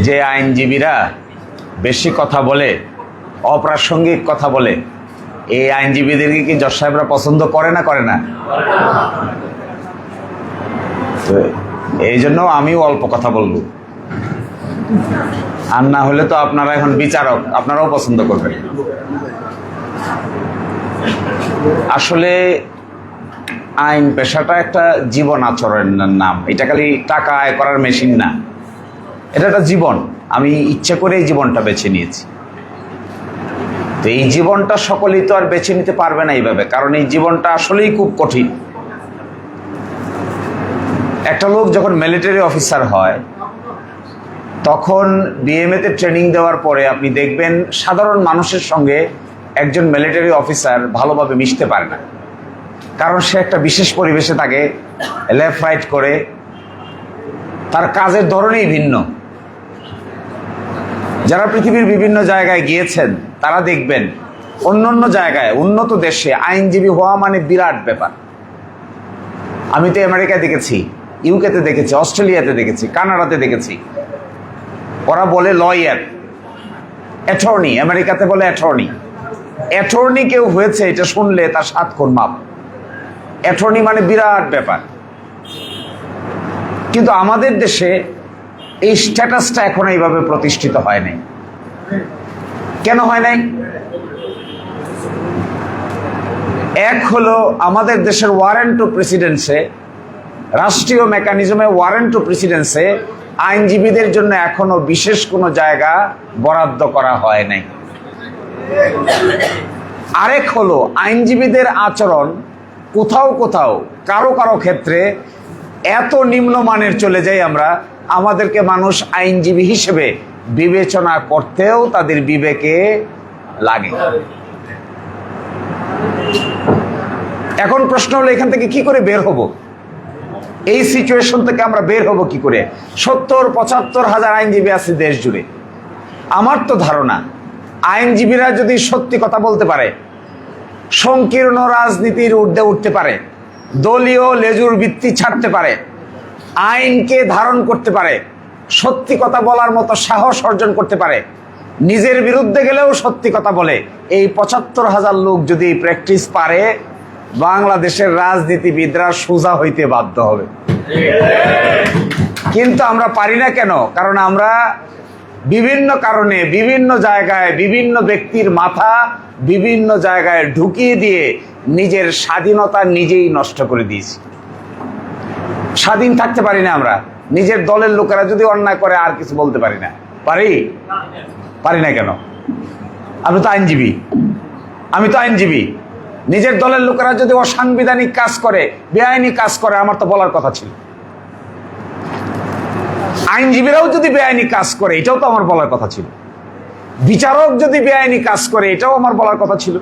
যে আইনজীবীরা বেশি কথা বলে, অপ্রাসঙ্গিক কথা বলে, এই আইনজীবীদেরকে কি জজ সাহেবরা পছন্দ করে না? তো এই জন্য আমিও অল্প কথা বলবো, আর না হলে তো আপনারা এখন বিচারক, আপনারাও পছন্দ করবেন। আসলে আইন পেশাটা একটা জীবন আচরণের নাম, এটা খালি টাকা আয় করার মেশিন না, এটা একটা জীবন। আমি ইচ্ছে করে এই জীবনটা বেছে নিয়েছি। তো এই জীবনটা সকলেই তো আর বেছে নিতে পারবে না এইভাবে, কারণ এই জীবনটা আসলেই খুব কঠিন। একটা লোক যখন মিলিটারি অফিসার হয়, তখন বিএমএতে ট্রেনিং দেওয়ার পরে আপনি দেখবেন সাধারণ মানুষের সঙ্গে একজন মিলিটারি অফিসার ভালোভাবে মিশতে পারে না, কারণ সে একটা বিশেষ পরিবেশে থাকে, লেফট রাইট করে, তার কাজের ধরনেই ভিন্ন। যারা পৃথিবীর বিভিন্ন জায়গায় গিয়েছেন তারা দেখবেন অন্য জায়গায়, উন্নত দেশে আইনজীবী হওয়া মানে বিরাট ব্যাপার। আমি তো আমেরিকায় দেখেছি, ইউকেতে দেখেছি, অস্ট্রেলিয়াতে দেখেছি, কানাডাতে দেখেছি। ওরা বলে লয়ার, অ্যাটর্নি, আমেরিকাতে বলে অ্যাটর্নি। অ্যাটর্নি কেউ হয়েছে এটা শুনলে তার 7 খুন মাপ। অ্যাটর্নি মানে বিরাট ব্যাপার। কিন্তু আমাদের দেশে এই স্ট্যাটাসটা এখন এইভাবে প্রতিষ্ঠিত হয় নাই। কেন হয় নাই? এক হলো আমাদের দেশের ওয়ারেন্ট টু প্রেসিডেন্সে, রাষ্ট্রীয় মেকানিজমে ওয়ারেন্ট টু প্রেসিডেন্সে আইনজীবীদের জন্য এখনো বিশেষ কোনো জায়গা বরাদ্দ করা হয় নাই। আরেক হলো আইনজীবীদের আচরণ কোথাও কারো ক্ষেত্রে এত নিম্নমানের চলে যাই আমরা, আমাদেরকে মানুষ আইনজীবী হিসেবে বিবেচনা করতেও তাদের বিবেকে লাগে। এখন প্রশ্ন হলো এখান থেকে কি করে বের হব? এই সিচুয়েশন থেকে আমরা বের হব কি করে? 70-75 হাজার আইনজীবী আছে দেশ জুড়ে। আমার তো ধারণা আইনজীবীরা যদি সত্যি কথা বলতে পারে, সংকীর্ণ রাজনীতির ঊর্ধ্বে উঠতে পারে, দলীয় লেজুর ভিত্তি ছাড়তে পারে, আইনকে ধারণ করতে পারে, সত্যি কথা বলার মতো সাহস অর্জন করতে পারে, নিজের বিরুদ্ধে গেলেও সত্যি কথা বলে, এই 75 হাজার লোক যদি প্র্যাকটিস পারে, বাংলাদেশের রাজনীতিবিদরা সোজা হইতে বাধ্য হবে। কিন্তু আমরা পারি না কেন? কারণ আমরা বিভিন্ন কারণে বিভিন্ন জায়গায় বিভিন্ন ব্যক্তির মাথা বিভিন্ন জায়গায় ঢুকিয়ে দিয়ে নিজের স্বাধীনতা নিজেই নষ্ট করে দিয়েছি। স্বাধীন থাকতে পারি না আমরা। নিজের দলের লোকেরা যদি অন্যায় করে আর কিছু বলতে পারি না। পারি না কেন? আমি তো আইনজীবী। নিজের দলের লোকেরা যদি অসাংবিধানিক কাজ করে, বেআইনি কাজ করে, আমার তো বলার কথা ছিল। আইনজীবীরাও যদি বেআইনি কাজ করে, এটাও তো আমার বলার কথা ছিল। বিচারক যদি বেআইনি কাজ করে, এটাও আমার বলার কথা ছিল।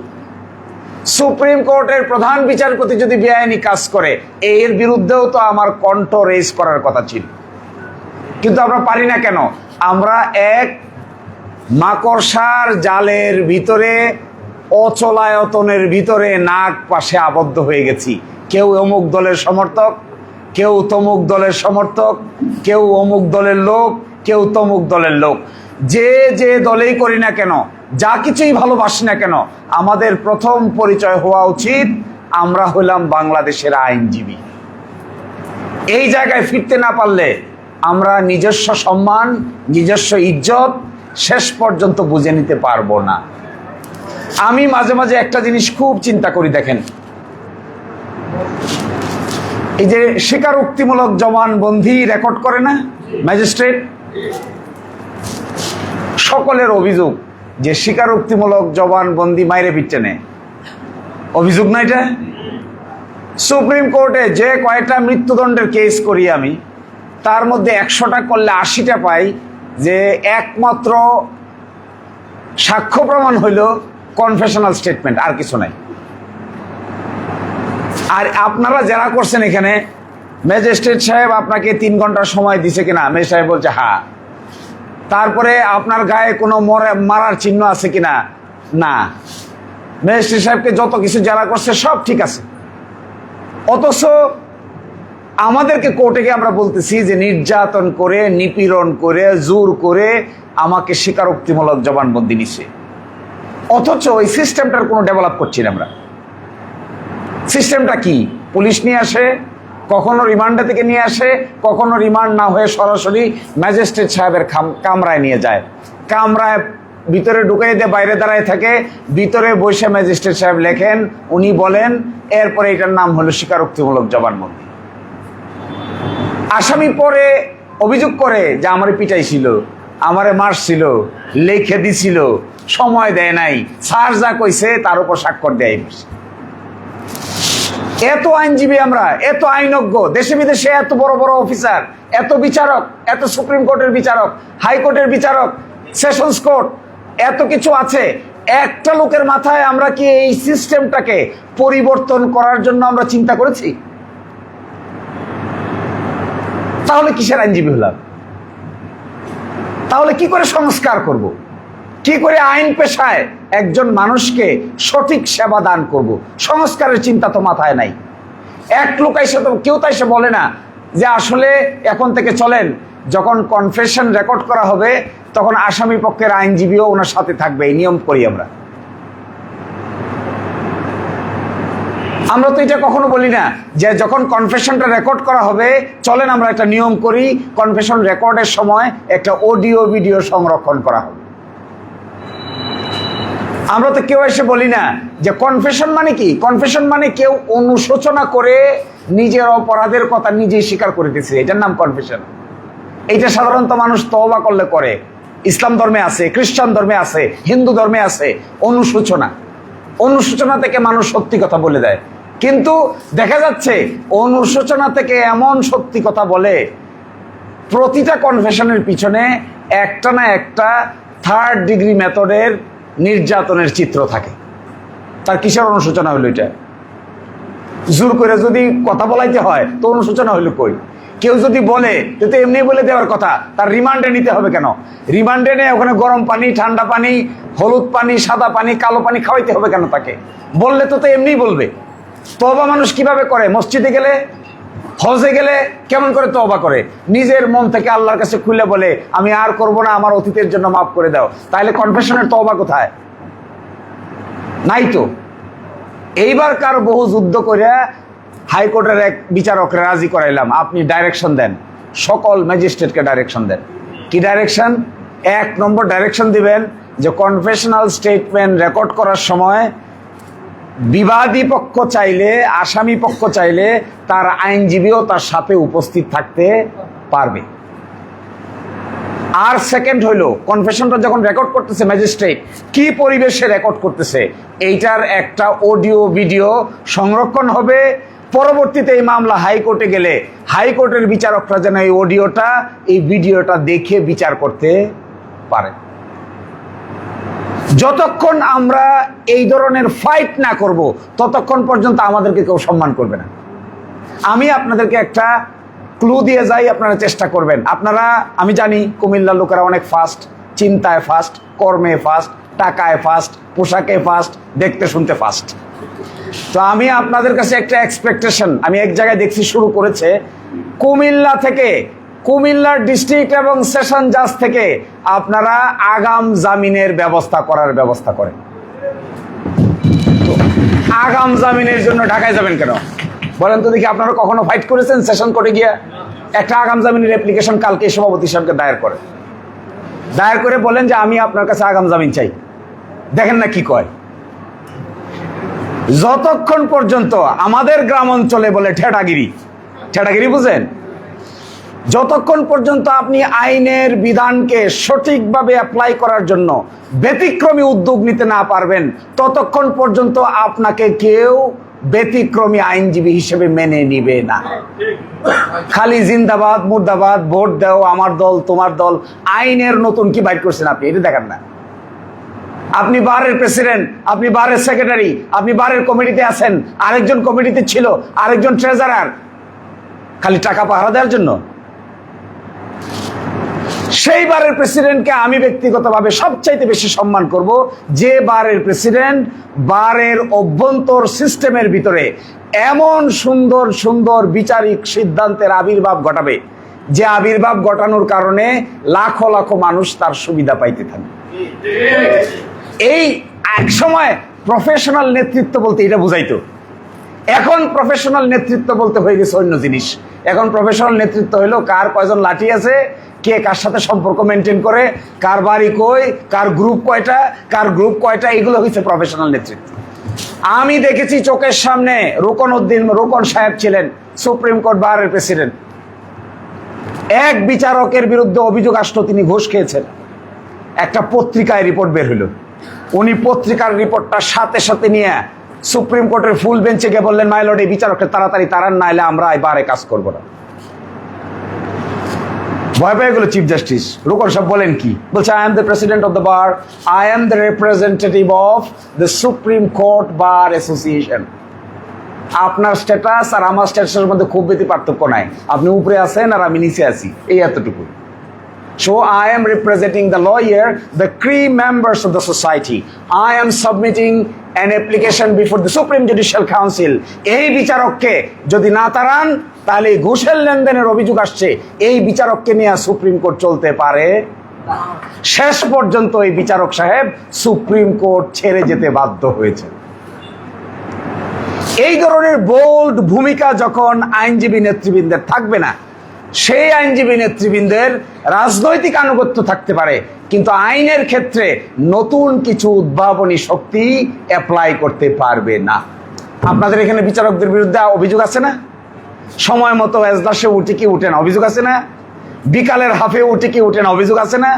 সুপ্রিম কোর্টের প্রধান বিচারপতি যদি বেআইনি কাজ করে, এর বিরুদ্ধেও তো আমার কণ্ঠ রেজ করার কথা ছিল। কিন্তু আমরা পারি না কেন? আমরা এক মাকড়সার জালের ভিতরে, অচলায়তনের ভিতরে নাক পাশে আবদ্ধ হয়ে গেছি। কেউ অমুক দলের সমর্থক, কেউ তমুক দলের সমর্থক, কেউ অমুক দলের লোক, কেউ তমুক দলের লোক। যে দলেই করি না কেন, যা কিছুই ভালোবাসি না কেন, আমাদের প্রথম পরিচয় হওয়া উচিত আমরা হইলাম বাংলাদেশের আইনজীবী। এই জায়গায় ফিরতে না পারলে আমরা নিজস্ব সম্মান, নিজস্ব ইজ্জত শেষ পর্যন্ত বুঝে নিতে পারবো না। আমি মাঝে মাঝে একটা জিনিস খুব চিন্তা করি, দেখেন, এই যে স্বীকারোক্তিমূলক জবানবন্দি রেকর্ড করে না ম্যাজিস্ট্রেট, সকলের অভিযোগ যে স্বীকারোক্তিমূলক জবানবন্দি মাইরে পিটে নেয়। অভিযোগ না এটা? সুপ্রিম কোর্টে যে কয়েকটা মৃত্যুদণ্ডের কেস করি আমি, তার মধ্যে 100টা করলে 80টা পাই যে একমাত্র সাক্ষ্য প্রমাণ হইল কনফেশনাল স্টেটমেন্ট, আর কিছু নাই। আর আপনারা যারা করছেন এখানে, ম্যাজিস্ট্রেট সাহেব আপনাকে 3 ঘন্টার সময় দিছে কিনা? ম্যাজিস্ট্রেট সাহেব বলছে হ্যাঁ। তারপরে আপনার গায়ে কোনো মারার চিহ্ন আছে কিনা? না। ম্যাজিস্ট্রেট সাহেবকে যত কিছু যারা করছে সব ঠিক আছে, অথচ আমাদেরকে কোর্টে গিয়ে আমরা বলতেছি যে নির্যাতন করে, নিপীড়ন করে, জোর করে আমাকে স্বীকারোক্তিমূলক জবানবন্দি নিছে, অথচ ওই সিস্টেমটার কোনো ডেভেলপ করছি না আমরা। সিস্টেমটা কি? পুলিশ নিয়ে আসে, কখনো রিমান্ডে থেকে নিয়ে আসে, কখনো রিমান্ড না হয়ে সরাসরি ম্যাজিস্ট্রেট সাহেবের কামরায় নিয়ে যায়, কামরায় ভিতরে ঢুকাই দিয়ে বাইরে দাঁড়ায় থাকে, ভিতরে বসে ম্যাজিস্ট্রেট সাহেব লেখেন, উনি বলেন, এরপরে এটার নাম হলো স্বীকারোক্তিমূলক জবানবন্দি। আসামি পরে অভিযোগ করে যে আমারে পিটাইছিল, আমারে মারছিল, লেখে দিছিল, সময় দেয় নাই, স্যার যা কইছে তার উপর স্বাক্ষর দেয়। এত আইনজীবী আমরা, এত আইনজ্ঞ, দেশে বিদেশে এত বড় বড় অফিসার, এত বিচারক, এত সুপ্রিম কোর্টের বিচারক, হাইকোর্টের বিচারক, সেশনস কোর্ট, এত কিছু আছে। একটা লোকের মাথায় আমরা কি এই সিস্টেমটাকে পরিবর্তন করার জন্য আমরা চিন্তা করেছি? তাহলে কিসের আইনজীবী হলাম? তাহলে কি করে সংস্কার করব? কি করে আইন পেশায় একজন মানুষকে সঠিক সেবা দান করব? সংস্কারের চিন্তা তো মাথায় নাই। এক লোক এসে তো কেউ তো এসে বলে না যে আসলে এখন থেকে চলেন, যখন কনফেশন রেকর্ড করা হবে তখন আসামি পক্ষের আইনজীবীও ওনার সাথে থাকবে, এই নিয়ম করি আমরা। আমরা তো এটা কখনো বলি না যে যখন কনফেশনটা রেকর্ড করা হবে চলেন আমরা একটা নিয়ম করি, কনফেশন রেকর্ডের সময় একটা অডিও ভিডিও সংরক্ষণ করা হবে। আমরা তো কেউ এসে বলি না যে কনফেশন মানে কি? কনফেশন মানে কেউ অনুশোচনা করে নিজের অপরাধের কথা নিজেই স্বীকার করে দিয়েছে, এটার নাম কনফেশন। এইটা সাধারণত মানুষ তওবা করলে করে। ইসলাম ধর্মে আছে, খ্রিস্টান ধর্মে আছে, হিন্দু ধর্মে আছে অনুশোচনা। অনুশোচনা থেকে মানুষ সত্যি কথা বলে দেয়, কিন্তু দেখা যাচ্ছে অনুশোচনা থেকে এমন সত্যি কথা বলে প্রতিটা কনফেশনের পিছনে একটা না একটা থার্ড ডিগ্রি মেথডের নির্যাতনের চিত্র থাকে। তার কিসের অনুশোচনা হলো? এটা জোর করে যদি কথা বলাইতে হয় তো অনুশোচনা হইলো কই? কেউ যদি বলে তো এমনি বলে দেওয়ার কথা, তার রিমান্ডে নিতে হবে কেন? রিমান্ডে নিয়ে ওখানে গরম পানি, ঠান্ডা পানি, হলুদ পানি, সাদা পানি, কালো পানি খাওয়াইতে হবে কেন তাকে? বললে তো এমনিই বলবে। তওবা মানুষ কিভাবে করে? মসজিদে গেলে, হজে গেলে কেমন করে তওবা করে? নিজের মন থেকে আল্লাহর কাছে খুলে বলে আমি আর করব না, আমার অতীতের জন্য মাফ করে দাও। তাহলে কনফেশনের তওবা কোথায়? নাই তো। এইবার কার বহু যুদ্ধ করে হাইকোর্টের এক বিচারককে রাজি করাইলাম, আপনি ডাইরেকশন দেন, সকল ম্যাজিস্ট্রেটকে ডাইরেকশন দেন। কি ডাইরেকশন? 1 নম্বর ডাইরেকশন দিবেন যে কনফেশনাল স্টেটমেন্ট রেকর্ড করার সময় বিবাদী পক্ষ চাইলে, আসামি পক্ষ চাইলে তার আইনজীবীও তার সাথে উপস্থিত থাকতে পারবে। আর সেকেন্ড হইল, কনফেশনটা যখন রেকর্ড করতেছে ম্যাজিস্ট্রেট, কি পরিবেশে রেকর্ড করতেছে এইটার একটা অডিও ভিডিও সংরক্ষণ হবে। পরবর্তীতে এই মামলা হাইকোর্টে গেলে হাইকোর্টের বিচারকরা যেন এই অডিওটা, এই ভিডিওটা দেখে বিচার করতে পারে। যতক্ষণ আমরা এই ধরনের ফাইট না করব ততক্ষণ পর্যন্ত আমাদেরকে কেউ সম্মান করবে না। আমি আপনাদেরকে একটা ক্লু দিয়ে যাই, আপনারা চেষ্টা করবেন। আপনারা, আমি জানি কুমিল্লার লোকেরা অনেক ফাস্ট, চিন্তায় ফাস্ট, কর্মে ফাস্ট, টাকায় ফাস্ট, পোশাকে ফাস্ট, দেখতে শুনতে ফাস্ট। তো আমি আপনাদের কাছে একটা এক্সপেকটেশন, আমি এক জায়গায় দেখছি শুরু করেছে কুমিল্লা থেকে, কুমিল্লার ডিস্ট্রিক্ট এবং সেশন জাজ থেকে আপনারা আগাম জামিনের ব্যবস্থা করার ব্যবস্থা করেন। আগাম জামিনের জন্য ঢাকায় যাবেন কেন বলেন তো দেখি? আপনারা কখনো ফাইট করেছেন সেশন কোর্টে গিয়া? একটা আগাম জামিনের অ্যাপ্লিকেশন কালকে সভাপতি সাহেবকে দায়ের করেন, দায়ের করে বলেন যে আমি আপনার কাছে আগাম জামিন চাই, দেখেন না কি কয়। যতক্ষণ পর্যন্ত আমাদের গ্রাম অঞ্চলে বলে ঠেটাগিরি, ঠেটাগিরি বুঝেন? যতক্ষণ পর্যন্ত আপনি আইনের বিধানকে সঠিকভাবে অ্যাপ্লাই করার জন্য ব্যতিক্রমী উদ্যোগ নিতে না পারবেন ততক্ষণ পর্যন্ত আপনাকে কেউ ব্যতিক্রমী আইনজীবী হিসেবে মেনে নিবে না। খালি জিন্দাবাদ মুর্দাবাদ, ভোট দাও, আমার দল তোমার দল, আইনের নতুন কি বাইর করছেন আপনি এটা দেখেন না। আপনি বারের প্রেসিডেন্ট, আপনি বারের সেক্রেটারি, আপনি বারের কমিটিতে আছেন, আরেকজন কমিটিতে ছিল, আরেকজন ট্রেজারার, খালি টাকা পাহারা দেওয়ার জন্য। সেই বারের প্রেসিডেন্টকে আমি ব্যক্তিগতভাবে সবচাইতে বেশি সম্মান করব, যে বারের প্রেসিডেন্ট বারের অভ্যন্তর সিস্টেমের ভিতরে এমন সুন্দর সুন্দর বিচারিক সিদ্ধান্তের আবির্ভাব ঘটাবে, যে আবির্ভাব ঘটানোর কারণে লাখো লাখো মানুষ তার সুবিধা পাইতে থাকবে। এই এক সময় প্রফেশনাল নেতৃত্ব বলতে এটা বুঝাইতো, এখন প্রফেশনাল নেতৃত্ব বলতে হয়ে গেছে অন্য জিনিস। এখন প্রফেশনাল নেতৃত্ব হলো কার কয়জন লাঠি আছে, কে কার সাথে সম্পর্ক মেনটেন করে, কার বাড়ি কই, কার গ্রুপ কয়টা, এগুলো হচ্ছে প্রফেশনাল নেতৃত্ব। আমি দেখেছি চোখের সামনে, রোকন সাহেব ছিলেন সুপ্রিম কোর্ট বারের প্রেসিডেন্ট। এক বিচারকের বিরুদ্ধে অভিযোগ আসলো তিনি ঘুষ খেয়েছেন, একটা পত্রিকায় রিপোর্ট বের হলো। উনি পত্রিকার রিপোর্টটা সাথে সাথে নিয়ে সুপ্রিম কোর্টের ফুল বেঞ্চে গিয়ে বললেন, মাই লর্ড, এই বিচারককে তাড়াতাড়ি তাড়ান, না হলে আমরা এই বারে কাজ করবো না। ভয় পেয়ে গেল চিফ জাস্টিস। রোকন সাহেব বলেন কি? বলছে, I am the president of the bar, I am the representative of the supreme court bar association. আপনার স্ট্যাটাস আর আমার স্ট্যাটাসের মধ্যে খুব বেশি পার্থক্য নাই, আপনি উপরে আছেন আর আমি নিচে আছি, এই এতটুকু। So I am representing the lawyer, the key members of the society. I am submitting an application before the Supreme Judicial Council. এই বিচারককে যদি না তাড়ান, তাহলে ঘুষের লেনদেনের অভিযোগ আসছে, এই বিচারককে নিয়ে সুপ্রিম কোর্ট চলতে পারে। শেষ পর্যন্ত এই বিচারক সাহেব সুপ্রিম কোর্ট ছেড়ে যেতে বাধ্য হয়েছে। এই ধরনের বোল্ড ভূমিকা যখন আইনজীবী নেতৃবৃন্দের থাকবে না, সেই আইনজীবী নেতৃবৃন্দের রাজনৈতিক আনুগত্য থাকতে পারে, কিন্তু আইনের ক্ষেত্রে নতুন কিছু উদ্ভাবনী শক্তি অ্যাপ্লাই করতে পারবে না। আপনাদের এখানে বিচারকদের বিরুদ্ধে অভিযোগ আছে না? সময় মতো এজলাসে উঠে কি উঠে না, অভিযোগ আছে না? বিকালের হাফে উঠে কি উঠে না, অভিযোগ আছে না?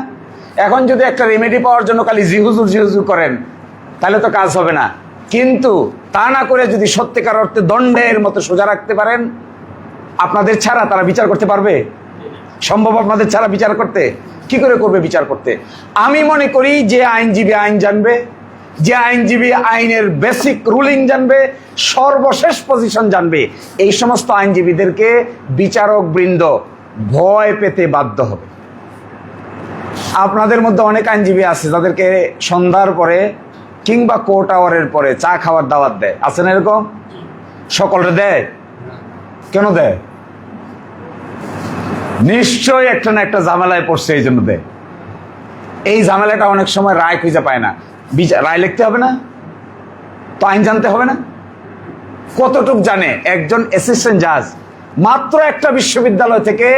এখন যদি একটা রেমেডি পাওয়ার জন্য খালি জিহুজুর করেন, তাহলে তো কাজ হবে না। কিন্তু তা না করে যদি সত্যিকার অর্থে দণ্ডের মতো সোজা রাখতে পারেন, আপনাদের ছাড়া তারা বিচার করতে পারবে? সম্ভব আপনাদের ছাড়া বিচার করতে? কি করে করবে বিচার করতে? আমি মনে করি যে আইনজীবী আইন জানবে, যে আইনজীবী আইনের বেসিক রুলিং জানবে, সর্বশেষ পজিশন জানবে, এই সমস্ত আইনজীবীদেরকে বিচারক বৃন্দ ভয় পেতে বাধ্য হবে। আপনাদের মধ্যে অনেক আইনজীবী আছে যাদেরকে সন্ধ্যার পরে কিংবা কোর্ট আওয়ারের পরে চা খাওয়ার দাওয়াত দেয়, আছে না এরকম? সকলরে দেয়? কেন দেয়? নিশ্চয় একটা না একটা ঝামেলায় পড়ছে, এই জন্য দেয়। এই ঝামেলাটা অনেক সময় রায় খুঁজে পায় না, রায় লিখতে হবে না তো আইন জানতে হবে না? কতটুক জানে একজন অ্যাসিস্ট্যান্ট জাজ, মাত্র একটা বিশ্ববিদ্যালয় থেকে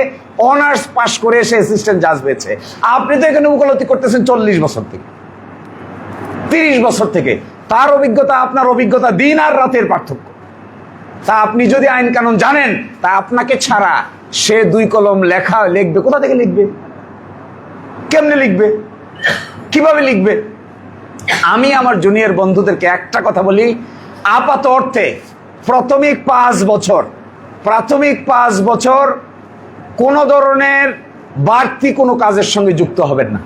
অনার্স পাশ করে এসে অ্যাসিস্ট্যান্ট জাজ হয়েছে। আপনি তো এখানে উকালতি করতেছেন 40 বছর থেকে, 30 বছর থেকে। তার অভিজ্ঞতা আপনার অভিজ্ঞতা দিন আর রাতের পার্থক্য। তা আপনি যদি আইন কানুন জানেন, তা আপনাকে ছাড়া সে 2 কলম লিখবে, কোথা থেকে লিখবে? কেমনে লিখবে? কিভাবে লিখবে? আমি আমার জুনিয়র বন্ধুদেরকে একটা কথা বলি, আপাত অর্থে প্রাথমিক 5 বছর কোনো ধরনের বাড়তি কোনো কাজের সঙ্গে যুক্ত হবেন না।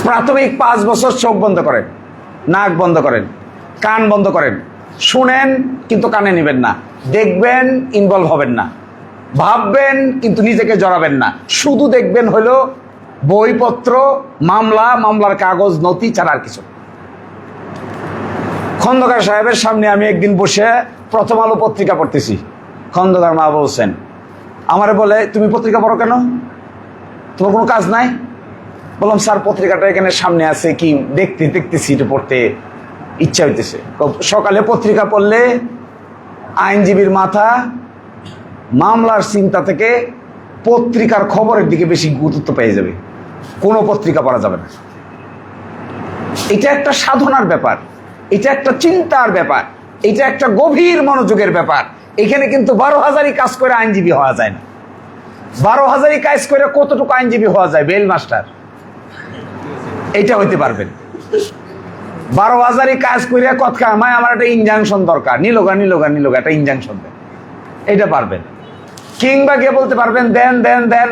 প্রাথমিক 5 বছর চোখ বন্ধ করেন, নাক বন্ধ করেন, কান বন্ধ করেন, শুনেন কিন্তু কানে নেবেন না, দেখবেন ইনভলভ হবেন না, ভাববেন কিন্তু নিজেকে জড়াবেন না, শুধু দেখবেন হলো বইপত্র, মামলার কাগজ, নথি ছাড়া আর কিছু। খন্দকার সাহেবের সামনে আমি একদিন বসে প্রথম আলো পত্রিকা পড়তেছি। খন্দকার মা বলছেন, আমারে বলে, তুমি পত্রিকা পড়ো কেন? তোমার কোনো কাজ নাই? বললাম, স্যার পত্রিকাটা এখানে সামনে আছে, কি দেখতেছি, এটা পড়তে ইচ্ছা হইতেছে। সকালে পত্রিকা পড়লে আইনজীবীর মাথা মামলার চিন্তা থেকে পত্রিকার খবরের দিকে বেশি গুরুত্ব পেয়ে যাবে, কোনো পত্রিকা পড়া যাবে না। এটা একটা সাধনার ব্যাপার, এটা একটা চিন্তার ব্যাপার, এটা একটা গভীর মনোযোগের ব্যাপার। এখানে কিন্তু 12,000ই কাজ করে আইনজীবী হওয়া যায় না। 12,000ই কাজ করে কতটুকু আইনজীবী হওয়া যায়? বেল মাস্টার এইটা হইতে পারবেন। 12,000ই কাজ করে কথা আমায়, আমার একটা ইনজাংশন দরকার, নিলোগা একটা ইনজাংশন দেন, এটা পারবেন। কিংবা গিয়ে বলতে পারবেন, দেন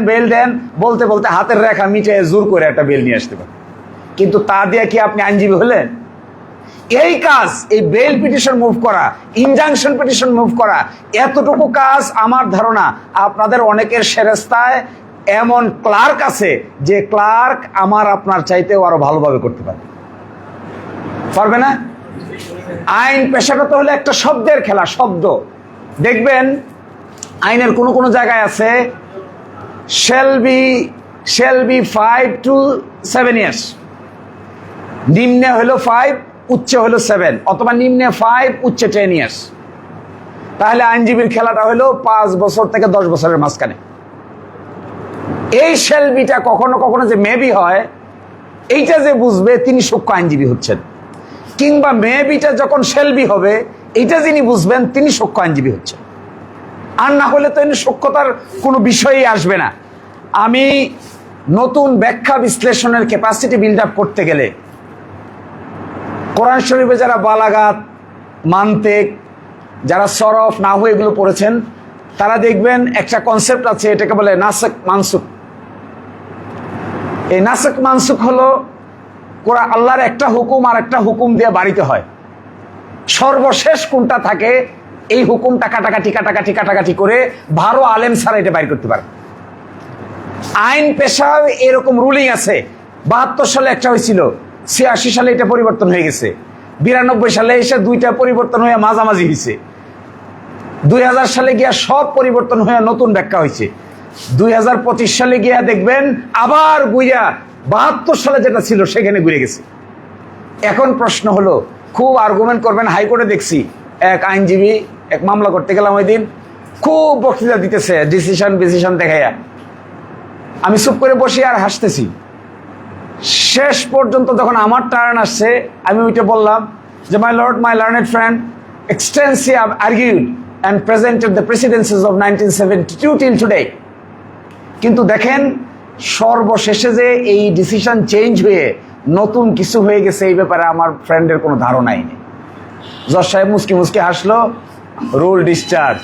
বেল দেন, বলতে বলতে হাতের রেখা মিটে জোর করে একটা বেল নিয়ে আসতে পারেন। কিন্তু তা দিয়ে কি আপনি আইনজীবী হলেন? এই কাজ, এই বেল পিটিশন মুভ করা, ইনজাংশন পিটিশন মুভ করা, এতটুকু কাজ আমার ধারণা আপনাদের অনেকের সেরেস্তায় এমন ক্লার্ক আছে যে ক্লার্ক আমার আপনার চাইতেও আরো ভালোভাবে করতে পারে, পারবে না? আইন পেশাটা তো হলো একটা শব্দের খেলা, শব্দ। দেখবেন আইনের কোন কোন জায়গায় আছে shall be 5 to 7 years, নিম্নে হলো 5, উচ্চে হলো 7, অথবা নিম্নে 5, উচ্চে 10 years। তাহলে আইনজীবীর খেলাটা হলো 5 বছর থেকে 10 বছরের মাঝখানে। এই shall be-টা কখনো কখনো যে মেবি হয়, এইটা যে বুঝবে তিনি সূক্ষ্ম আইনজীবী হচ্ছেন, কিংবা মেবিটা যখন shall be হবে এইটা যিনি বুঝবেন তিনি সূক্ষ্ম আইনজীবী হচ্ছেন। আর না হলে তো এর সূক্ষ্মতার কোনো বিষয়ই আসবে না। আমি নতুন ব্যাখ্যা বিশ্লেষণের ক্যাপাসিটি বিল্ড আপ করতে গেলে কোরআন শরীফে যারা বালাগাত, মান্তেক, যারা সরফ, নাহু এগুলো পড়েছেন তারা দেখবেন একটা কনসেপ্ট আছে, এটাকে বলে নাসক মানসুক। এই নাসক মানসুক হলো আল্লাহর একটা হুকুম আর একটা হুকুম দিয়ে বাড়িতে হয়, সর্বশেষ কোনটা থাকে এই হুকুমটা কাটাকাটি করে ভালো আলেম ছাড়া এটা বাইর করতে পারে। আইন পেশায় এরকম রুলিং আছে। 72 সালে একটা হয়েছিল, 86 সালে এটা পরিবর্তন হয়ে গেছে, 92 সালে এসে দুইটা পরিবর্তন হয়ে মাঝামাঝি হয়েছে, 2000 সালে গিয়া সব পরিবর্তন হয়ে নতুন ব্যাখ্যা হয়েছে, 2025 সালে গিয়া দেখবেন আবার গুইয়া 72 সালে যেটা ছিল সেখানে ঘুরে গেছে। এখন প্রশ্ন হলো, খুব আর্গুমেন্ট করবেন, হাইকোর্টে দেখছি এক আইনজীবী, এক মামলা করতে গেলাম ওই দিন, খুব বক্তৃতা দিতেছে ডিসিশন দেখাইয়া। আমি চুপ করে বসে আর হাসতেছি। শেষ পর্যন্ত যখন আমার টার্ন আসছে আমি ওইটা বললাম যে my lord, my learned friend extensive argued and presented the precedents of 1972 till today. কিন্তু দেখেন সর্বশেষে যে এই ডিসিশন চেঞ্জ হয়ে নতুন কিছু হয়ে গেছে এই ব্যাপারে আমার ফ্রেন্ডের কোনো ধারণাই নেই। জজ সাহেব মুসকি মুসকি হাসলো, রুল ডিসচার্জ,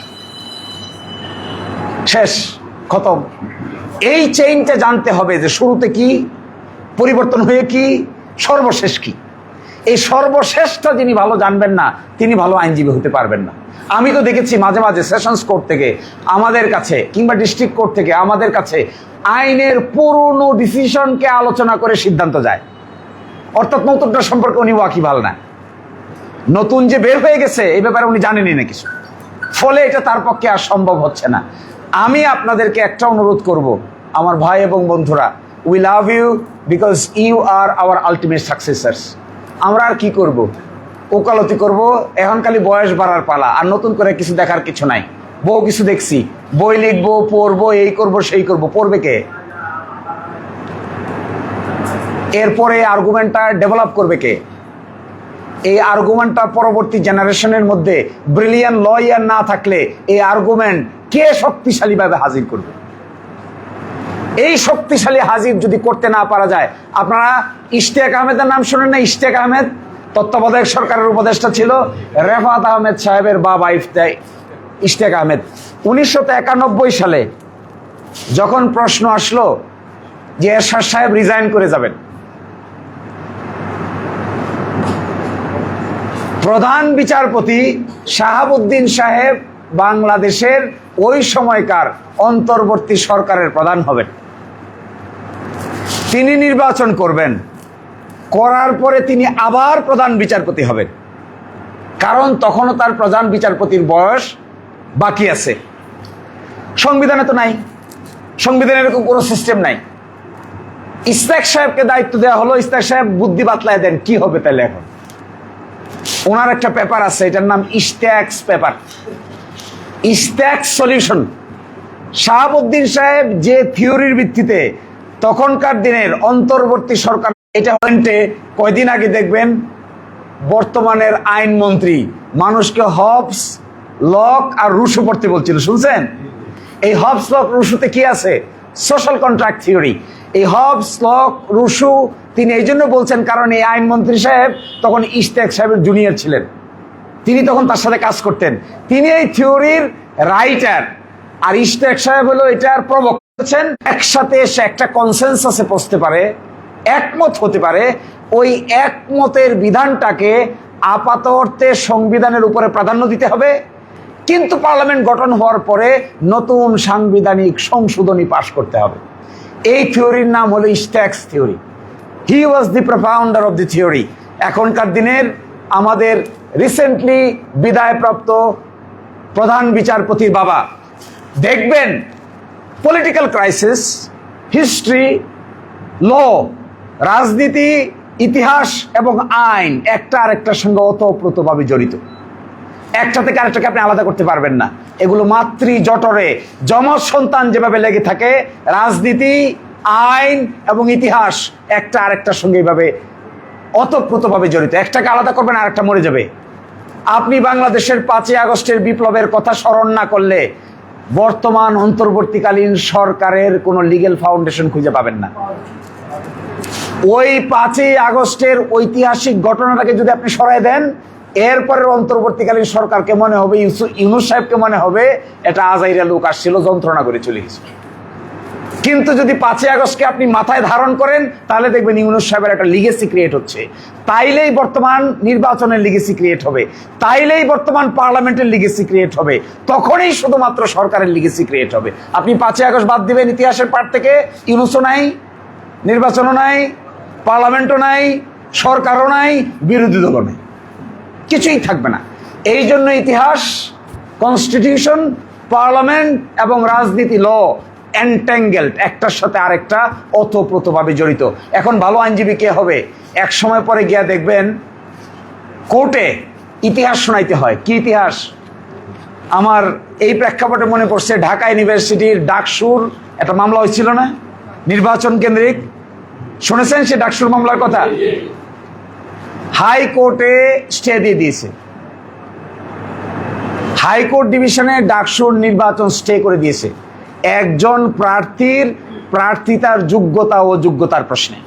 শেষ, খতম। এই চেইনটা জানতে হবে যে শুরুতে কি, পরিবর্তন হয়ে কি, সর্বশেষ কি। এই সর্বশেষটা যিনি ভালো জানবেন না তিনি ভালো আইনজীবী হতে পারবেন না। আমি তো দেখেছি মাঝে মাঝে সেশনস কোর্ট থেকে আমাদের কাছে কিংবা ডিস্ট্রিক্ট কোর্ট থেকে আমাদের কাছে আইনের পুরনো ডিসিশনকে আলোচনা করে সিদ্ধান্ত যায়, অর্থাৎ নতুনটা সম্পর্কে উনি ওয়াকিবহাল না, নতুন যে বের হয়ে গেছে এই ব্যাপারে উনি জানেনই না কিছু, ফলে এটা তার পক্ষে আর সম্ভব হচ্ছে না। আমি আপনাদেরকে একটা অনুরোধ করব, আমার ভাই এবং বন্ধুরা, we love you because you are our ultimate successors. আমরা আর কি করব, ওকালতি করব, এখন খালি বয়স বাড়ার পালা, আর নতুন করে কিছু দেখার কিছু নাই। বহু কিছু দেখছি, বই লিখবো, পড়বো, এই করব সেই করব, পড়বে কে? এরপরে আর্গুমেন্টটা ডেভেলপ করবে কে? এই আর্গুমেন্টটা পরবর্তী জেনারেশনের মধ্যে ব্রিলিয়ান্ট লয়ার না থাকলে এই আর্গুমেন্ট কে শক্তিশালীভাবে হাজির করবে? এই শক্তিশালী হাজির যদি করতে না পারা যায়, আপনারা ইশতিয়াক আহমেদের নাম শোনেন না? ইশতিয়াক আহমেদ তত্ত্বাবধায়ক সরকারের উপদেষ্টা ছিল, রেফাত আহমেদ সাহেবের বাবা ইশতিয়াক আহমেদ। 1991 সালে যখন প্রশ্ন আসলো যে এরশাদ সাহেব রিজাইন করে যাবেন, প্রধান বিচারপতি শাহাবুদ্দিন সাহেব বাংলাদেশের ওই সময়কার অন্তর্বর্তী সরকারের প্রধান হবেন। তিনি নির্বাচন করবেন, করার পরে তিনি আবার প্রধান বিচারপতি হবেন, কারণ তখনও তার প্রধান বিচারপতির বয়স বাকি আছে। সংবিধানে তো নাই, সংবিধানে এরকম কোনো সিস্টেম নাই। ইশতিয়াক সাহেবকে দায়িত্ব দেওয়া হলো, ইশতিয়াক সাহেব বুদ্ধি বাতলায় দেন কি হবে তাহলে। এখন ওনার একটা পেপার আছে, এটার নাম ইশতিয়াকস পেপার, ইশতিয়াকস সলিউশন। শাহাবুদ্দিন সাহেব যে থিওরির ভিত্তিতে তখনকার দিনের অন্তর্বর্তী সরকার, এটা পয়েন্টে কয়দিন আগে দেখবেন বর্তমানের আইনমন্ত্রী মানুষকে হবস, লক আর রুশো পড়তে বলছিল, শুনছেন? এই হবস, লক, রুশোতে কি আছে? Social contract theory. এই হবস, লক, রুশো তিনি এই জন্য বলছেন কারণ এই আইনমন্ত্রী সাহেব তখন ইশতিয়াক সাহেবের জুনিয়র ছিলেন, তিনি তখন তার সাথে কাজ করতেন, তিনি এই থিওরির রাইটার, আর ইশতিয়াক সাহেব হলো এটার প্রবক্তা। একসাথে এসে একটা কনসেনসাসে পৌঁছতে পারে, একমত হতে পারে, ওই একমতের বিধানটাকে আপাত অর্থে সংবিধানের উপরে প্রাধান্য দিতে হবে, কিন্তু পার্লামেন্ট গঠন হওয়ার পরে নতুন সাংবিধানিক সংশোধনী পাশ করতে হবে। এই থিওরির নাম হলো স্ট্যাক্স theory. He was the propounder of the theory. এখনকার দিনের আমাদের রিসেন্টলি বিদায়প্রাপ্ত প্রধান বিচারপতির বাবা। দেখবেন পলিটিক্যাল ক্রাইসিস, হিস্ট্রি, ল, রাজনীতি, ইতিহাস এবং আইন একটা আরেকটার সঙ্গে ওতপ্রোতভাবে জড়িত। একটা থেকে আরেকটাকে আপনি আলাদা করতে পারবেন না। এগুলো মাতৃ জঠরে যমজ সন্তান যেভাবে লেগে থাকে, রাজনীতি, আইন এবং ইতিহাস একটা আরেকটার সঙ্গে এইভাবে ওতপ্রোতভাবে জড়িত। একটাকে আলাদা করবেন, আরেকটা মরে যাবে। আপনি বাংলাদেশের 5ই আগস্টের বিপ্লবের কথা স্মরণ না করলে বর্তমান অন্তর্বর্তীকালীন সরকারের কোনো লিগ্যাল ফাউন্ডেশন খুঁজে পাবেন না। ওই 5ই আগস্টের ঐতিহাসিক ঘটনাটাকে যদি আপনি সরাই দেন, এরপরের অন্তর্বর্তীকালীন সরকারকে মনে হবে, ইউনূস সাহেবকে মনে হবে এটা আজাইরা লোক আসছিল, যন্ত্রণা করে চলে গেছে। কিন্তু যদি 5ই আগস্টকে আপনি মাথায় ধারণ করেন, তাহলে দেখবেন ইউনূস সাহেবের একটা লিগেসি ক্রিয়েট হচ্ছে। তাইলেই বর্তমান নির্বাচনের লিগেসি ক্রিয়েট হবে, তাইলেই বর্তমান পার্লামেন্টের লিগেসি ক্রিয়েট হবে, তখনই শুধুমাত্র সরকারের লিগেসি ক্রিয়েট হবে। আপনি 5ই আগস্ট বাদ দিবেন ইতিহাসের পাঠ থেকে, ইউনূসও নাই, নির্বাচনও নাই, পার্লামেন্টও নাই, সরকারও নাই, বিরোধী দলও নাই, কিছুই থাকবে না। এই জন্য ইতিহাস, কনস্টিটিউশন, পার্লামেন্ট এবং রাজনীতি, ল এন্ট্যাঙ্গেলড, একটার সাথে আরেকটা ওতপ্রোতভাবে জড়িত। এখন ভালো আইনজীবী কে হবে? এক সময় পরে গিয়া দেখবেন কোর্টে ইতিহাস শোনাইতে হয়। কি ইতিহাস? আমার এই প্রেক্ষাপটে মনে পড়ছে, ঢাকা ইউনিভার্সিটির ডাকসুর একটা মামলা হয়েছিল না, নির্বাচন কেন্দ্রিক? শুনেছেন সে ডাকসুর মামলার কথা? হাইকোর্টে স্টে দিয়ে দিয়েছে। হাইকোর্ট ডিভিশনে ডাকসুর নির্বাচন স্টে করে দিয়েছে একজন প্রার্থীর প্রার্থিতার যোগ্যতা ও যোগ্যতার প্রশ্নে।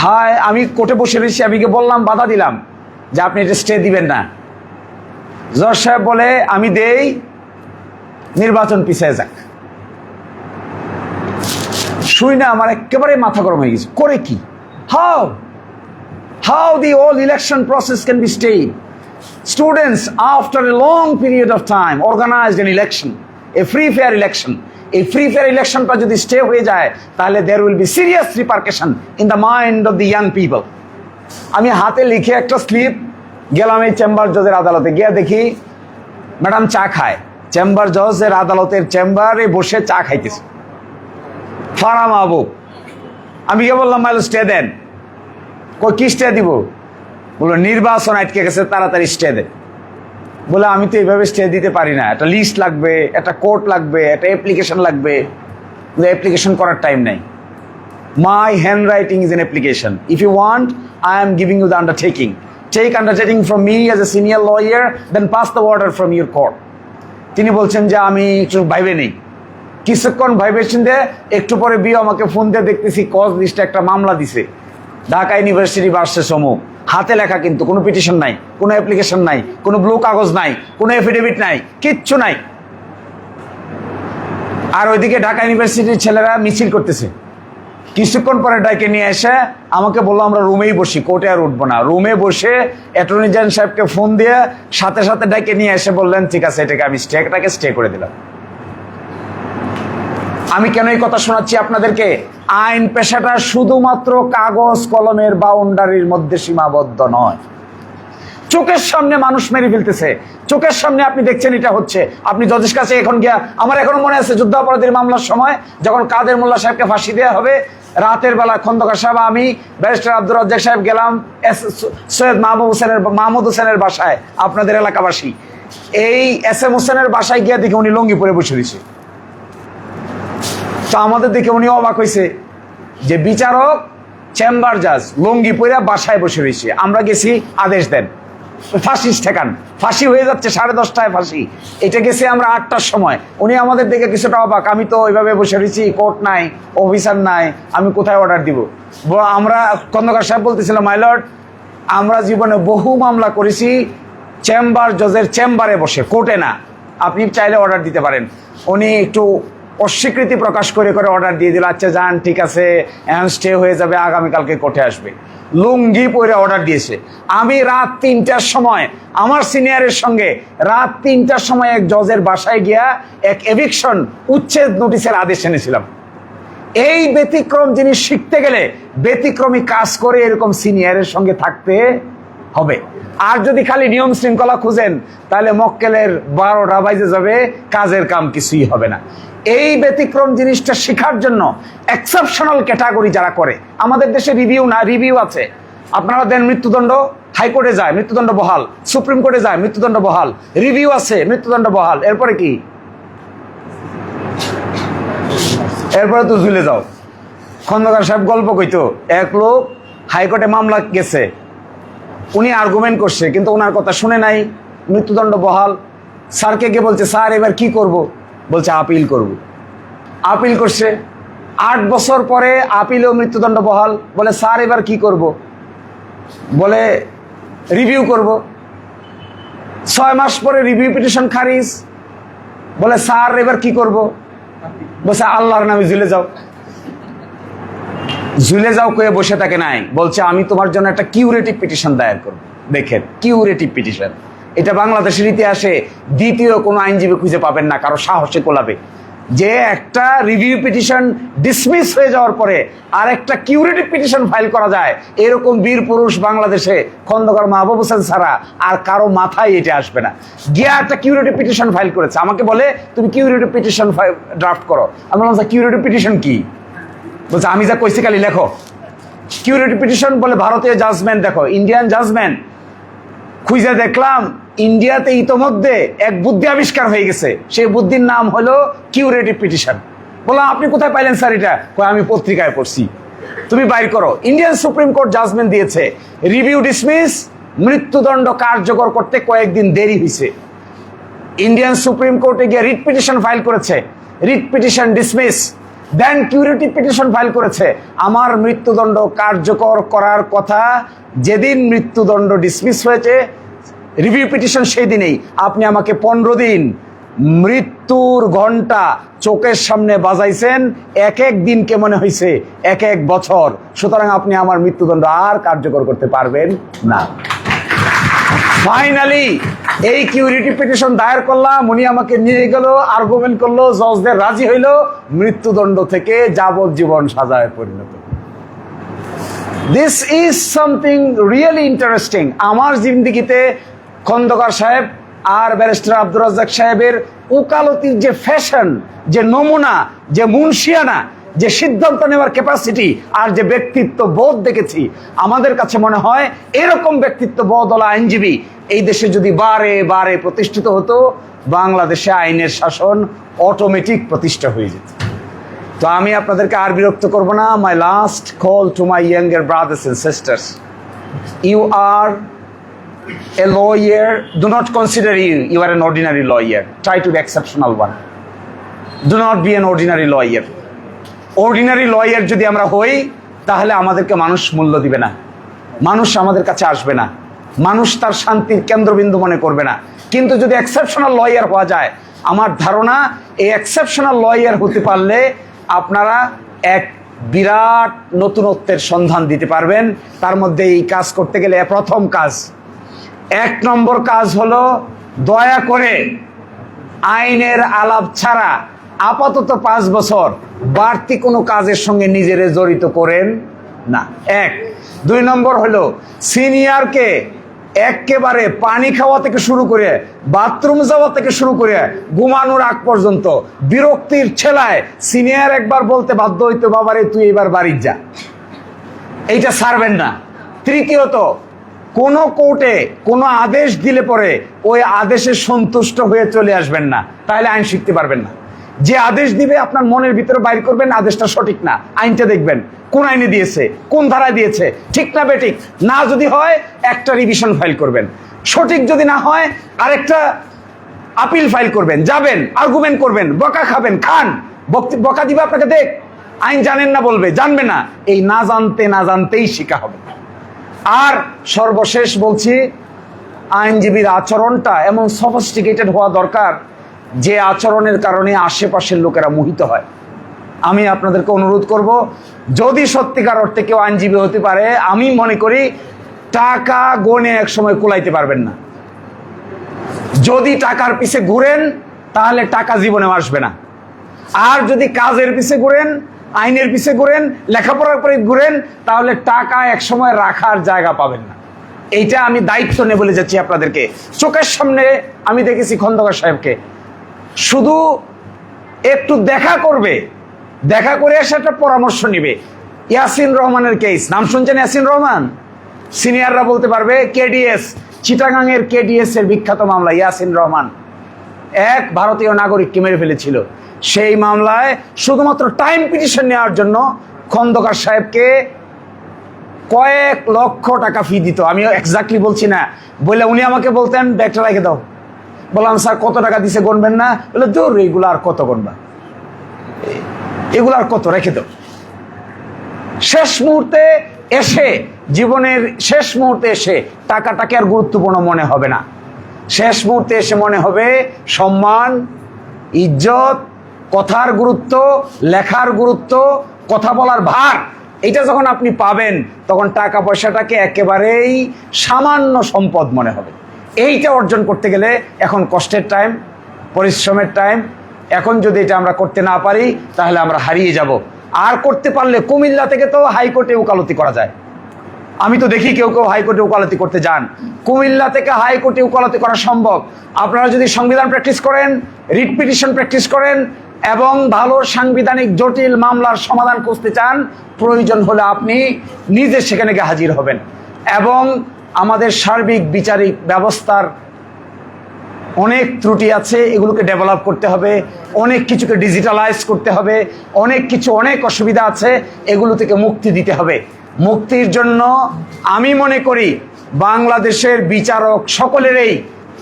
হায়, আমি কোর্টে বসে রয়েছি, আমি বললাম, বাধা দিলাম যে আপনি এটা স্টে দিবেন না। জজ সাহেব বলে আমি দেই, নির্বাচন পিছিয়ে যাক। শুই না আমার একেবারে মাথা গরম হয়ে গেছে। করে কি? How the whole election process can be stayed? Students, after a long period of time, organized an election, a free fair election. A free fair election টা যদি stay হয়ে যায়, তাহলে there will be serious repercussion in the mind of the young people. আমি হাতে লিখে একটা slip গেলাম এই চেম্বার জজের আদালতে, গিয়ে দেখি ম্যাডাম চা খায়। চেম্বার জজের আদালতের চেম্বারে বসে চা খাইতেছে। ফারা মাহবুব। আমি গিয়ে বললাম, মাইল স্টে দেন। কই কি স্টে দিব? বললো নির্বাচন আটকে গেছে, তাড়াতাড়ি স্টে দেন। বলে আমি তো এইভাবে স্টে দিতে পারি না, একটা লিস্ট লাগবে, একটা কোর্ট লাগবে, একটা অ্যাপ্লিকেশন লাগবে। অ্যাপ্লিকেশন করার টাইম নাই। My handwriting is an application. If you want, I am giving you the undertaking. Take undertaking from me as a senior lawyer, then pass the order from your court. তিনি বলছেন যে আমি একটু ভাইবে নেই। কিছুক্ষণ vibration দিয়ে একটু পরে বিও আমাকে ফোন দিয়ে দেখতেছি কজ লিস্টে একটা মামলা দিছে, ঢাকা ইউনিভার্সিটি ভার্সেস অমুক। হাতে লেখা, কিন্তু কোনো পিটিশন নাই, কোনো অ্যাপ্লিকেশন নাই, কোনো ব্লু কাগজ নাই, কোনো এফিডেভিট নাই, কিচ্ছু নাই। আর ওইদিকে ঢাকা ইউনিভার্সিটির ছেলেরা মিছিল করতেছে। কিছুক্ষণ পরে ডাইকে নিয়ে এসে আমাকে বললো আমরা রুমেই বসি, কোর্টে আর উঠবো না। রুমে বসে অ্যাটর্নি জেনারেল সাহেবকে ফোন দিয়ে সাথে সাথে ডাইকে নিয়ে এসে বললেন ঠিক আছে, এটাকে আমি স্টে করে দিলাম। আমি কেন এই কথা শোনাচ্ছি আপনাদেরকে? আইন পেশাটা শুধুমাত্র কাগজ কলমের বাউন্ডারির মধ্যে সীমাবদ্ধ নয়। চোখের সামনে মানুষ মেরে ফেলতেছে, চোখের সামনে আপনি দেখছেন এটা হচ্ছে। আপনি জজের কাছে এখন গিয়া, আমার এখনো মনে আছে যুদ্ধাপরাধীর মামলার সময় যখন কাদের মোল্লা সাহেবকে ফাঁসি দেওয়া হবে, রাতের বেলা খন্দকার সাহেব, আমি, ব্যারিস্টার আব্দুর রাজ্জাক সাহেব গেলাম সৈয়দ মাহমুদ হোসেনের বাসায়, আপনাদের এলাকাবাসী। এই এস এম হোসেনের বাসায় গিয়া দেখে উনি লুঙ্গি পরে বসে দিয়েছে। তো আমাদের দেখে উনি অবাক হয়েছে যে বিচারক, চেম্বার জাজ লুঙ্গি পরে বাসায় বসে রয়েছে। আমরা গেছি, আদেশ দেন, ফাঁসি ঠেকান। ফাঁসি হয়ে যাচ্ছে 10:30 ফাঁসি। এটা গেছে আমরা 8টার সময়। উনি আমাদের দেখে কিছুটা অবাক, আমি তো ওইভাবে বসে রয়েছি, কোর্ট নাই, অফিসার নাই, আমি কোথায় অর্ডার দিব? আমরা খন্দকার সাহেব বলতেছিলাম, মাই লর্ড, আমরা জীবনে বহু মামলা করেছি চেম্বার জজের চেম্বারে বসে, কোর্টে না, আপনি চাইলে অর্ডার দিতে পারেন। উনি একটু অস্বীকৃতি প্রকাশ করে করে অর্ডার দিয়ে দিল, আচ্ছা যান ঠিক আছে, এখন স্টে হয়ে যাবে, আগামীকালকে কোর্টে আসবে। লুঙ্গি পরে অর্ডার দিয়েছে। আমি রাত 3টার সময় আমার সিনিয়রের সঙ্গে রাত 3টার সময় এক জজের বাসায় গিয়া এক এভিকশন উচ্ছেদ নোটিশের আদেশ এনেছিলাম। এই ব্যতিক্রম জিনিস শিখতে গেলে ব্যতিক্রমী কাজ করে এরকম সিনিয়রের সঙ্গে থাকতে হবে। আর যদি খালি নিয়ম শৃঙ্খলা খুঁজেন তাহলে মক্কেলের 12টা বাজে যাবে, কাজের কাম কিছুই হবে না। এই ব্যতিক্রম জিনিসটা শেখার জন্য এক্সেপশনাল ক্যাটাগরি যারা করে, আমাদের দেশে রিভিউ আছে। আপনারা দেন মৃত্যুদণ্ড, হাইকোর্টে যায় মৃত্যুদণ্ড বহাল, সুপ্রিম কোর্টে যায় মৃত্যুদণ্ড বহাল, রিভিউ আছে মৃত্যুদণ্ড বহাল, এরপরে কি? এরপরে তো ঝুলে যাও। খন্দকার সাহেব গল্প কইতো, এক লোক হাইকোর্টে মামলা গেছে, উনি আর্গুমেন্ট করছে কিন্তু ওনার কথা শুনে নাই, মৃত্যুদণ্ড বহাল। স্যারকে গিয়ে বলছে, স্যার এবার কি করব? বলছে আপিল করব। আপিল করছে, 8 বছর পরে আপিলেও মৃত্যুদণ্ড বহাল। বলে স্যার এবার কি করব? বলে রিভিউ করব। 6 মাস পরে রিভিউ পিটিশন খারিজ। বলে স্যার এবার কি করব? বলছে আল্লাহর নামে ঝুলে যাও। ঝুলে যাও কয়ে বসে থাকে নাই, বলছে আমি তোমার জন্য একটা কিউরেটিভ পিটিশন দায়ের করব। দেখেন, কিউরেটিভ পিটিশন, এটা বাংলাদেশের ইতিহাসে দ্বিতীয় কোনো আইনজীবী খুঁজে পাবেন না কারো সাহসে কোলাবে, যে একটা রিভিউ পিটিশন ডিসমিস হয়ে যাওয়ার পরে আর একটা কিউরেটিভ পিটিশন ফাইল করা যায়। এরকম বীর পুরুষ বাংলাদেশে খন্দকার মাহবুব হোসেন ছাড়া আর কারো মাথায় এটা আসবে না। গিয়া একটা কিউরেটিভ পিটিশন ফাইল করেছে, আমাকে বলে তুমি কিউরেটিভ পিটিশন ড্রাফট করো। আমি বললাম কিউরেটিভ পিটিশন কি? বলছে আমি যা কইছি খালি লেখো। কিউরেটিভ পিটিশন বলে ভারতীয় জাজমেন্ট দেখো, ইন্ডিয়ান জাজমেন্ট। খুঁজে দেখলাম ইন্ডিয়াতে ইতোমধ্যে এক বুদ্ধি আবিষ্কার হয়ে গেছে, সেই বুদ্ধির নাম হলো কিউরেটিভ পিটিশন। বললাম আপনি কোথায় পাইলেন স্যার এটা? আমি পত্রিকায় পড়ছি। তুমি বাইর করো। ইন্ডিয়ান সুপ্রিম কোর্ট জাজমেন্ট দিয়েছে, রিভিউ ডিসমিস, মৃত্যুদণ্ড কার্যকর করতে কয়েকদিন দেরি হয়েছে। ইন্ডিয়ান সুপ্রিম কোর্টে গিয়ে রিট পিটিশন ফাইল করেছে, রিট পিটিশন ডিসমিস, দেন কিউরেটিভ পিটিশন ফাইল করেছে। আমার মৃত্যুদণ্ড কার্যকর করার কথা যেদিন মৃত্যুদণ্ড ডিসমিস হয়েছে, রিভিউ পিটিশন সেই দিনেই। আপনি আমাকে 15 দিন মৃত্যুর ঘন্টা চোখের সামনে বাজাইছেন, এক এক দিনকে মনে হয়েছে এক এক বছর। সুতরাং আপনি আমার মৃত্যুদণ্ড আর কার্যকর করতে পারবেন না। ফাইনালি এই কিউরেটিভ পিটিশন দায়ের করলাম, উনি আমাকে নিয়ে গেল, আর্গুমেন্ট করলো, জজদের রাজি হইল, মৃত্যুদণ্ড থেকে যাবজ্জীবন সাজায় পরিণত। This is something really interesting. আমার জিন্দিগিতে খন্দকার সাহেব আর ব্যারিস্টার আব্দুর রাজ্জাক সাহেবের উকালতির যে ফ্যাশন, যে নমুনা, যে মুনশিয়ানা, যে সিদ্ধান্ত নেওয়ার ক্যাপাসিটি আর যে ব্যক্তিত্ব বোধ দেখেছি, আমাদের কাছে মনে হয় এরকম ব্যক্তিত্ব বোধওয়ালা আইনজীবী এই দেশে যদি বারে বারে প্রতিষ্ঠিত হতো, বাংলাদেশে আইনের শাসন অটোমেটিক প্রতিষ্ঠা হয়ে যেত। তো আমি আপনাদেরকে আর বিরক্ত করব না। My last call to my younger brothers and sisters, you are a lawyer. Do not consider you are an ordinary lawyer. Try to be exceptional one. Do not be an ordinary lawyer. Ordinary lawyer যদি আমরা হই তাহলে আমাদেরকে মানুষ মূল্য দিবে না, মানুষ আমাদের কাছে আসবে না, মানুষ তার শান্তির কেন্দ্রবিন্দু মনে করবে না। কিন্তু যদি এক্সেপশনাল লয়ার হওয়া যায়, আমার ধারণা এই এক্সেপশনাল লয়ার হতে পারলে আপনারা এক বিরাট নতুনত্বের সন্ধান দিতে পারবেন। তার মধ্যে এই কাজ করতে গেলে প্রথম কাজ, 1 নম্বর কাজ হলো দয়া করে আইনের আলাপ ছাড়া আপাতত 5 বছর বাড়তি কোনো কাজের সঙ্গে নিজেরে জড়িত করেন না। 1। 2 নম্বর হলো সিনিয়রকে একেবারে পানি খাওয়া থেকে শুরু করে বাথরুম যাওয়া থেকে শুরু করে ঘুমানোর আগ পর্যন্ত বিরক্তির ছেলায় সিনিয়র একবার বলতে বাধ্য হইতো, বাবারে তুই এবার বাড়ি যা, এইটা ছাড়বেন না। তৃতীয়ত, কোনো কোর্টে কোনো আদেশ দিলে পরে ওই আদেশে সন্তুষ্ট হয়ে চলে আসবেন না, তাহলে আইন শিখতে পারবেন না। যে আদেশ দিবে আপনার মনের ভিতরে বাইর করবেন আদেশটা সঠিক না, আইনটা দেখবেন কোন আইনে দিয়েছে, কোন ধারায় দিয়েছে, ঠিক না বেঠিক। না যদি হয় একটা রিভিশন ফাইল করবেন, সঠিক যদি না হয় আরেকটা আপিল ফাইল করবেন, যাবেন আর্গুমেন্ট করবেন, বকা খাবেন, খান, বকা দিবে আপনাকে, দেখ আইন জানেন না বলবে, জানবে না। এই না জানতেই শিখা হবে। আর সর্বশেষ বলছি, আইনজীবীর আচরণটা এমন সফিস্টিকেটেড হওয়া দরকার যে আচরণের কারণে আশেপাশের লোকেরা মোহিত হয়। আমি আপনাদেরকে অনুরোধ করব, যদি সত্যিকার অর্থে কেউ আইনজীবী হতে পারে, আমি মনে করি টাকা গনে এক সময় কুলাইতে পারবেন না। যদি টাকার পিছে ঘুরেন তাহলে টাকা জীবনে আসবে না। আর যদি কাজের পিছে ঘুরেন, আইনের পিছে ঘুরেন, লেখাপড়ার পরে ঘুরেন, তাহলে টাকা এক সময় রাখার জায়গা পাবেন না। এইটা আমি দায়িত্ব নিয়ে বলে যাচ্ছি আপনাদেরকে। চোখের সামনে আমি দেখেছি খন্দকার সাহেবকে, শুধু একটু দেখা করবে, দেখা করে এসে একটা পরামর্শ নিবে। ইয়াসিন রহমানের কেস, নাম শুনছেন? ইয়াসিন রহমান, সিনিয়ররা বলতে পারবে। কেডিএস, চিটাগাংয়ের কেডিএস এর বিখ্যাত মামলা, ইয়াসিন রহমান এক ভারতীয় নাগরিককে মেরে ফেলেছিল। সেই মামলায় শুধুমাত্র টাইম পিটিশন নেওয়ার জন্য খন্দকার সাহেবকে কয়েক লক্ষ টাকা ফি দিত। আমি এক্স্যাক্টলি বলছি না, বলে উনি আমাকে বলতেন ব্যাগটা রেখে দাও। বললাম স্যার কত টাকা দিছে গণবেন না? বলে দূর, এগুলো আর কত গণবা, এগুলো আর কত, রেখে দাও। শেষ মুহূর্তে এসে, জীবনের শেষ মুহূর্তে এসে টাকাটাকে আর গুরুত্বপূর্ণ মনে হবে না। শেষ মুহূর্তে এসে মনে হবে সম্মান, ইজ্জত, কথার গুরুত্ব, লেখার গুরুত্ব, কথা বলার ভার। এটা যখন আপনি পাবেন তখন টাকা পয়সাটাকে একেবারেই সামান্য সম্পদ মনে হবে। এইটা অর্জন করতে গেলে এখন কষ্টের টাইম, পরিশ্রমের টাইম। এখন যদি এটা আমরা করতে না পারি তাহলে আমরা হারিয়ে যাব। আর করতে পারলে কুমিল্লা থেকে তো হাইকোর্টে ওকালতি করা যায়। আমি তো দেখি কেউ কেউ হাইকোর্টে ওকালতি করতে যান। কুমিল্লা থেকে হাইকোর্টে ওকালতি করা সম্ভব। আপনারা যদি সংবিধান প্র্যাকটিস করেন, রিট পিটিশন প্র্যাকটিস করেন এবং ভালো সাংবিধানিক জটিল মামলার সমাধান খুঁজতে চান, প্রয়োজন হলে আপনি নিজে সেখানে গিয়ে হাজির হবেন। এবং আমাদের সার্বিক বিচারিক ব্যবস্থার অনেক ত্রুটি আছে, এগুলোকে ডেভেলপ করতে হবে, অনেক কিছুকে ডিজিটালাইজ করতে হবে, অনেক অসুবিধা আছে, এগুলো থেকে মুক্তি দিতে হবে। মুক্তির জন্য আমি মনে করি বাংলাদেশের বিচারক সকলেরই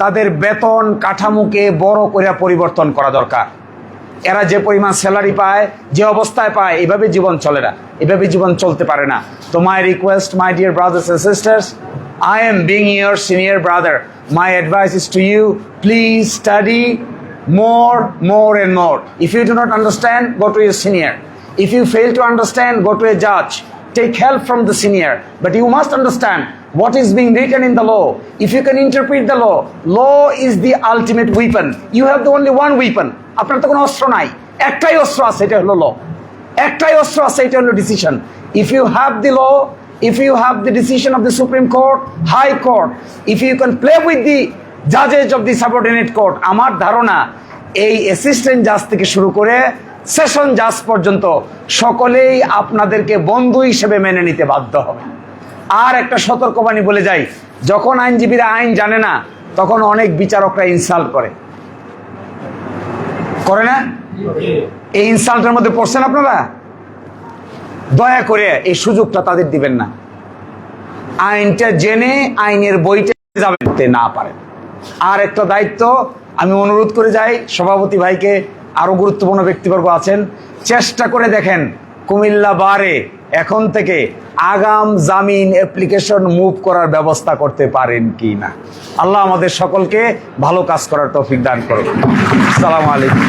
তাদের বেতন কাঠামোকে বড় করে পরিবর্তন করা দরকার। এরা যে পরিমাণ স্যালারি পায়, যে অবস্থায় পায়, এভাবে জীবন চলে না, এভাবে জীবন চলতে পারে না। তো my request, my dear brothers and sisters, I am being your senior brother. My advice is to you, please study more and more. If you do not understand, go to your senior. If you fail to understand, go to a judge. Take help from the senior. But you must understand what is being written in the law. If you can interpret the law, law is the ultimate weapon. You have the only one weapon. আপনার তো কোনো অস্ত্র নাই, একটাই অস্ত্র আছে, এটা হলো ল। একটাই অস্ত্র আছে, এটা হলো decision. If you have the law, if you have the decision of the Supreme Court, High Court, if you can play with the judges of the subordinate court, আমার ধারণা এই অ্যাসিস্ট্যান্ট জাজ থেকে শুরু করে সেশন জাজ পর্যন্ত সকলেই আপনাদেরকে বন্ধু হিসেবে মেনে নিতে বাধ্য হবে। আর একটা সতর্কবাণী বলে যাই, যখন আইনজীবীরা আইন জানে না তখন অনেক বিচারকরা ইনসাল্ট করে না? এই ইনসাল্টের মধ্যে পড়ছেন আপনারা? দয়া করে এই সুযোগটা তাদের দিবেন না। আইনটা জেনে আইনের বইতে যাবেন না পারেন। আর একটা দায়িত্ব আমি অনুরোধ করে যাই সভাপতি ভাইকে, আরো গুরুত্বপূর্ণ ব্যক্তিবর্গ আছেন, চেষ্টা করে দেখেন কুমিল্লা বারে এখন থেকে আগাম জামিন অ্যাপ্লিকেশন মুভ করার ব্যবস্থা করতে পারেন কি না। আল্লাহ আমাদের সকলকে ভালো কাজ করার তৌফিক দান করুন। আসসালামু আলাইকুম।